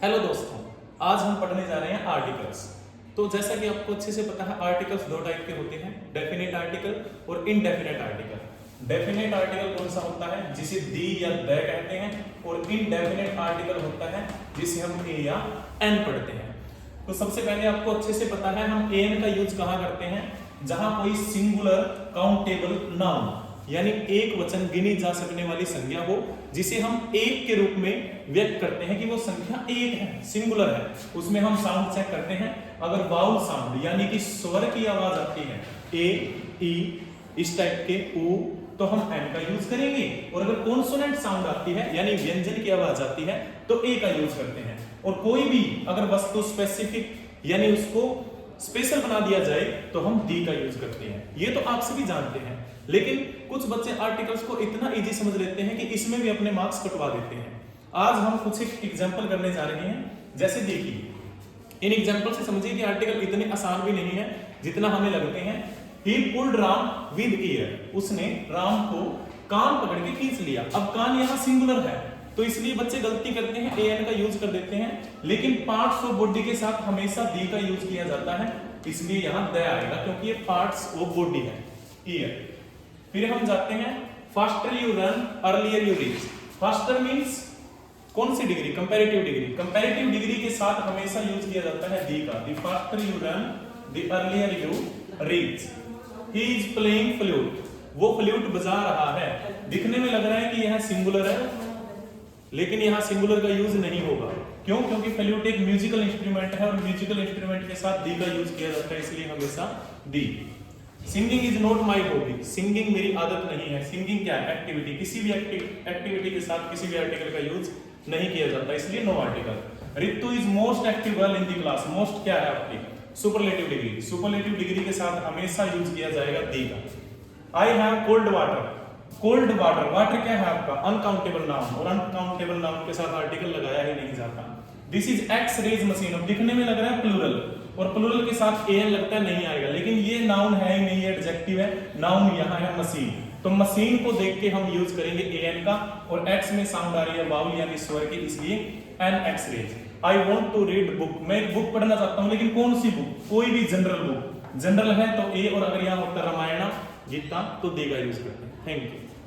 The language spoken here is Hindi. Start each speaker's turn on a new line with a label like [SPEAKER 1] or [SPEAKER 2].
[SPEAKER 1] हेलो दोस्तों, आज हम पढ़ने जा रहे हैं आर्टिकल्स। तो जैसा कि आपको अच्छे से पता है, आर्टिकल्स दो टाइप के होते हैं, डेफिनेट आर्टिकल और इनडेफिनेट आर्टिकल। डेफिनेट आर्टिकल कौन सा होता है, जिसे दी या द कहते हैं, और इनडेफिनेट आर्टिकल होता है जिसे हम ए या एन पढ़ते हैं। तो सबसे पहले आपको अच्छे से पता है हम एन का यूज कहाँ करते हैं, जहां कोई सिंगुलर काउंटेबल नाउन यानी एक वचन गिनी जा सकने वाली संख्या हो, जिसे हम एक के रूप में व्यक्त करते हैं कि वो संख्या एक है, सिंगुलर है, उसमें हम साउंड चेक करते हैं। अगर वाउल साउंड यानी कि स्वर की आवाज आती है ए, ई, इस टाइप के ऊ, तो हम एन का यूज करेंगे। और अगर कॉन्सोनेंट साउंड आती है यानी व्यंजन की आवाज आती है तो ए का यूज करते हैं। और कोई भी अगर वस्तु स्पेसिफिक यानी उसको स्पेशल बना दिया जाए तो हम दी का यूज करते हैं। ये तो आप सभी जानते हैं, लेकिन कुछ बच्चे आर्टिकल्स को इतना इजी समझ लेते हैं कि इसमें भी अपने मार्क्स कटवा देते हैं। आज हम कुछ एक एग्जांपल करने जा रहे हैं। जैसे देखिए, इन एग्जांपल से समझिए कि आर्टिकल इतने आसान भी नहीं है जितना हमें लगते हैं। He pulled Ram with ear, उसने राम को कान पकड़ के खींच लिया। अब कान यहाँ सिंगुलर है तो इसलिए बच्चे गलती करते हैं, ए एन का यूज कर देते हैं, लेकिन पार्ट्स ऑफ बॉडी के साथ हमेशा दी का यूज किया जाता है, इसलिए यहाँ द आएगा क्योंकि ये पार्ट्स ऑफ बॉडी है, ईयर। फिर हम जाते हैं, faster you run earlier you reach. Faster means कौन सी degree, comparative degree. Comparative degree के साथ हमेशा यूज किया जाता है दी का। The faster you run the earlier you reach. He is playing flute, वो फ्लूट बजा रहा है। दिखने में लग रहा है कि यह सिंगुलर है, लेकिन यहाँ सिंगुलर का यूज नहीं होगा। क्यों? क्योंकि फ्लूट एक म्यूजिकल इंस्ट्रूमेंट है और म्यूजिकल इंस्ट्रूमेंट के साथ दी का यूज किया जाता है, इसलिए हमेशा the. Singing is not my hobby, singing मेरी आदत नहीं है। सिंगिंग क्या है? एक्टिविटी। किसी भी एक्टिविटी के साथ किसी भी आर्टिकल का यूज नहीं किया जाता, इसलिए no article. Ritu is most active girl in the class. Most क्या है आपकी? Superlative degree. सुपरलेटिव डिग्री के साथ हमेशा यूज किया जाएगा दी का। I have cold water. Cold water, water क्या है आपका? अनकाउंटेबल नाउन, और अनकाउंटेबल नाउन के साथ आर्टिकल लगाया ही नहीं जाता। This is X rays machine. अब दिखने में लग रहा है प्लूरल, और प्लूरल के साथ एन लगता है नहीं आएगा, लेकिन ये नाउन है ही नहीं, एडजेक्टिव है। नाउन यहाँ है मशीन, तो मशीन को देख के हम यूज करेंगे एन का। और एक्स में साउंड आ रही है वाउल यानी स्वर की, इसलिए an X rays. I want to read book, मैं एक बुक पढ़ना चाहता हूँ, लेकिन कौन सी बुक? कोई भी जनरल बुक। जनरल है तो ए, और अगर यहाँ होता रामायण गीता तो दे का यूज करते हैं। Thank you.